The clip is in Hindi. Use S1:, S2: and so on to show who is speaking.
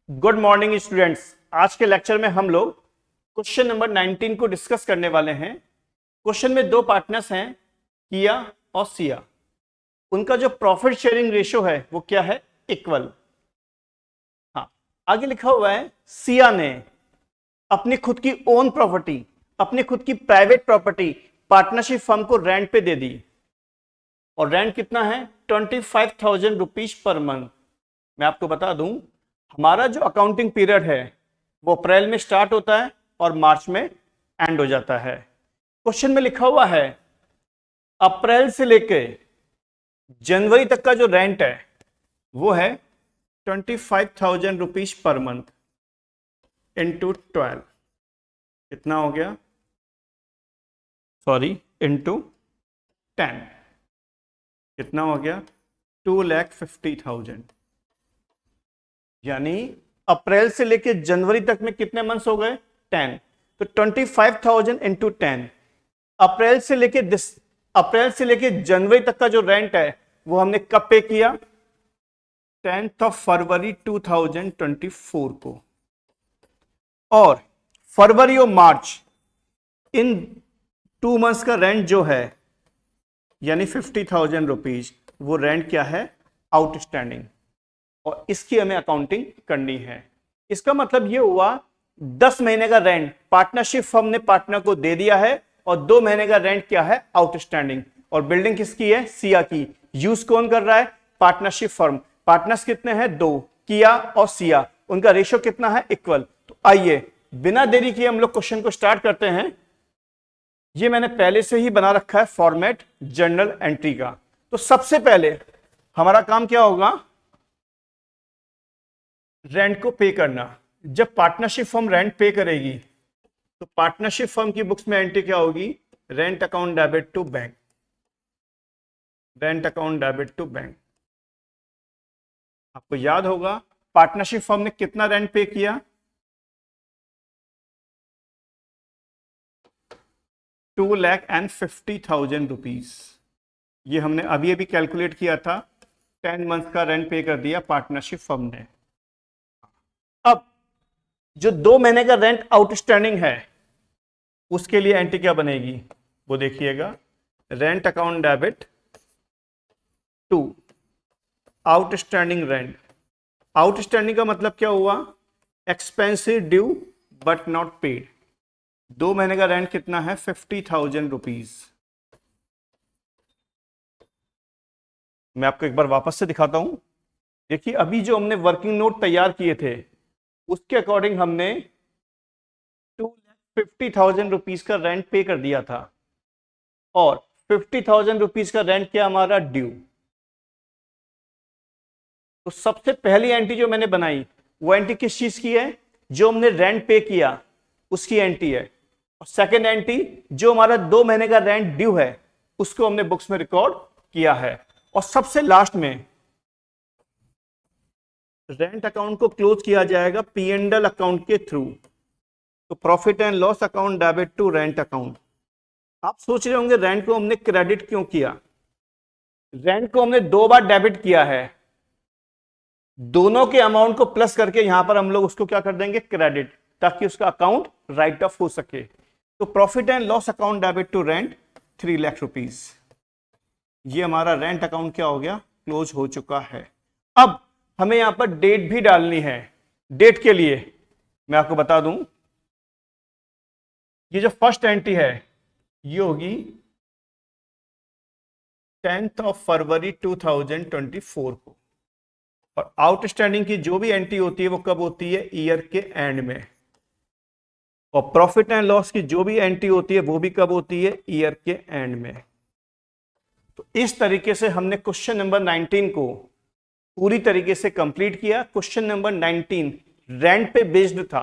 S1: Good morning students. आज के लेक्चर में हम लोग क्वेश्चन नंबर 19 को डिस्कस करने वाले हैं। क्वेश्चन में दो पार्टनर्स हैं, किया और सिया। उनका जो प्रॉफिट शेयरिंग रेशियो है वो क्या है? इक्वल। हाँ, आगे लिखा हुआ है सिया ने अपनी खुद की ओन प्रॉपर्टी, अपनी खुद की प्राइवेट प्रॉपर्टी पार्टनरशिप फर्म को रेंट पे दे दी। और रेंट कितना है? 25,000 रुपीज पर मंथ। मैं आपको बता दूं, हमारा जो अकाउंटिंग पीरियड है वो अप्रैल में स्टार्ट होता है और मार्च में एंड हो जाता है। क्वेश्चन में लिखा हुआ है अप्रैल से लेके जनवरी तक का जो रेंट है वो है 25,000 रुपीज पर मंथ इंटू 12। कितना हो गया? Sorry, into 10। कितना हो गया? 2,50,000। यानी अप्रैल से लेके जनवरी तक में कितने मंथ्स हो गए? 10। तो 25,000 इंटू 10। अप्रैल से लेके जनवरी तक का जो रेंट है वो हमने कब पे किया? 10th ऑफ फरवरी 2024 को। और फरवरी और मार्च, इन 2 मंथ्स का रेंट जो है यानी 50,000 रुपीज, वो रेंट क्या है? आउटस्टैंडिंग। और इसकी हमें अकाउंटिंग करनी है। इसका मतलब ये हुआ 10 महीने का रेंट पार्टनरशिप फर्म ने पार्टनर को दे दिया है और 2 महीने का रेंट क्या है? आउटस्टैंडिंग। और बिल्डिंग किसकी है? सिया की। यूज कौन कर रहा है? Partnership firm. पार्टनर्स कितने हैं? 2, किया और सिया। उनका रेशियो कितना है? इक्वल। तो आइए बिना देरी किए हम लोग क्वेश्चन को स्टार्ट करते हैं। ये मैंने पहले से ही बना रखा है फॉर्मेट जर्नल एंट्री का। तो सबसे पहले हमारा काम क्या होगा? रेंट को पे करना। जब पार्टनरशिप फर्म रेंट पे करेगी तो पार्टनरशिप फर्म की बुक्स में एंट्री क्या होगी? Rent account debit to bank. Rent account debit to bank. आपको याद होगा पार्टनरशिप फर्म ने कितना रेंट पे किया? 2,50,000 रुपीज। ये हमने अभी अभी कैलकुलेट किया था। 10 मंथ का रेंट पे कर दिया पार्टनरशिप फर्म ने। अब जो 2 महीने का रेंट आउटस्टैंडिंग है उसके लिए एंट्री क्या बनेगी वो देखिएगा। Rent account debit to outstanding rent. Outstanding का मतलब क्या हुआ? Expensive due but not paid. 2 महीने का रेंट कितना है? 50,000 रुपीज। मैं आपको एक बार वापस से दिखाता हूं। देखिए, अभी जो हमने वर्किंग नोट तैयार किए थे उसके अकॉर्डिंग हमने 2,50,000 रुपीज का रेंट पे कर दिया था और 50,000 रुपीज का रेंट क्या हमारा? ड्यू। तो सबसे पहली एंट्री जो मैंने बनाई वो एंट्री किस चीज की है? जो हमने रेंट पे किया उसकी एंट्री है। और सेकेंड एंट्री जो हमारा 2 महीने का रेंट ड्यू है उसको हमने बुक्स में रिकॉर्ड किया है। और सबसे लास्ट में रेंट अकाउंट को क्लोज किया जाएगा P&L अकाउंट के थ्रू। तो profit and loss account debit to rent account. आप सोच रहे होंगे रेंट को हमने क्रेडिट क्यों किया? रेंट को हमने 2 बार डेबिट किया है, दोनों के अमाउंट को प्लस करके यहां पर हम लोग उसको क्या कर देंगे? क्रेडिट, ताकि उसका अकाउंट राइट ऑफ हो सके। तो profit and loss account debit to rent 3 lakh rupees. ये हमारा रेंट अकाउंट क्या हो गया? क्लोज हो चुका है। अब हमें यहां पर डेट भी डालनी है। डेट के लिए मैं आपको बता दूं, ये जो फर्स्ट एंट्री है ये होगी 10th ऑफ फरवरी 2024 को। और आउटस्टैंडिंग की जो भी एंट्री होती है वो कब होती है? ईयर के एंड में। और प्रॉफिट एंड लॉस की जो भी एंट्री होती है वो भी कब होती है? ईयर के एंड में। तो इस तरीके से हमने क्वेश्चन नंबर 19 को पूरी तरीके से कंप्लीट किया। क्वेश्चन नंबर 19 रेंट पे बेस्ड था।